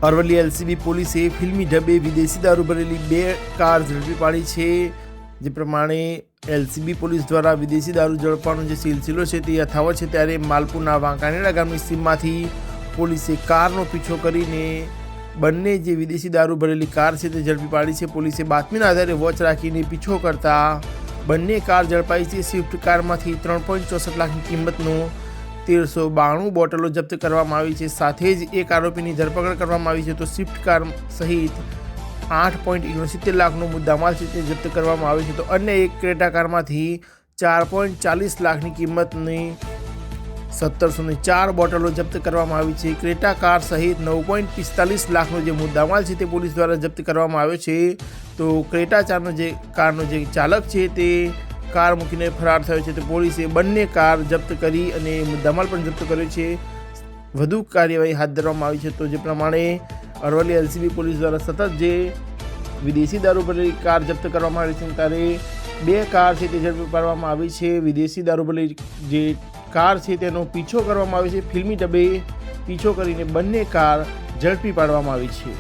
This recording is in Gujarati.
અરવલ્લી એલસીબી પોલીસે ફિલ્મી ઢબે વિદેશી દારૂ ભરેલી 2 કાર ઝડપી પાડી છે। જે પ્રમાણે એલસીબી પોલીસ દ્વારા વિદેશી દારૂ ઝડપવાનો જે સિલસિલો છે તે યથાવત છે, ત્યારે માલપુરના વાંકાનેડા ગામની સીમમાંથી પોલીસે કારનો પીછો કરીને બંને જે વિદેશી દારૂ ભરેલી કાર છે તે ઝડપી પાડી છે। પોલીસે બાતમીના આધારે વોચ રાખીને પીછો કરતા બંને કાર ઝડપાઈ છે। સ્વિફ્ટ કારમાંથી 3.64 લાખની કિંમતનો 1392 બોટલો જપ્ત કરવામાં આવી છે। સાથે જ એક આરોપીની ધરપકડ કરવામાં આવી છે। તો સ્વિફ્ટ કાર સહિત 8.69 લાખનો મુદ્દામાલ છે તે જપ્ત કરવામાં આવ્યો છે। તો અન્ય એક ક્રેટા કારમાંથી 4.40 લાખની કિંમતની 1704 બોટલો જપ્ત કરવામાં આવી છે। ક્રેટા કાર સહિત 9.45 લાખનો જે મુદ્દામાલ છે તે પોલીસ દ્વારા જપ્ત કરવામાં આવ્યો છે। તો ક્રેટા કારનો જે ચાલક છે તે કાર મૂકીને ફરાર થયો છે। તો પોલીસે બંને કાર જપ્ત કરી અને મુદ્દામાલ પણ જપ્ત કર્યો છે। વધુ કાર્યવાહી હાથ ધરવામાં આવી છે। તો જે પ્રમાણે અરવલ્લી એલસીબી પોલીસ દ્વારા સતત જે વિદેશી દારૂ ભરેલી કાર જપ્ત કરવામાં આવી છે, ત્યારે 2 કાર છે તે ઝડપી પાડવામાં આવી છે। વિદેશી દારૂ ભરેલી જે કાર છે તેનો પીછો કરવામાં આવ્યો છે। ફિલ્મી ઢબે પીછો કરીને બંને કાર ઝડપી પાડવામાં આવી છે।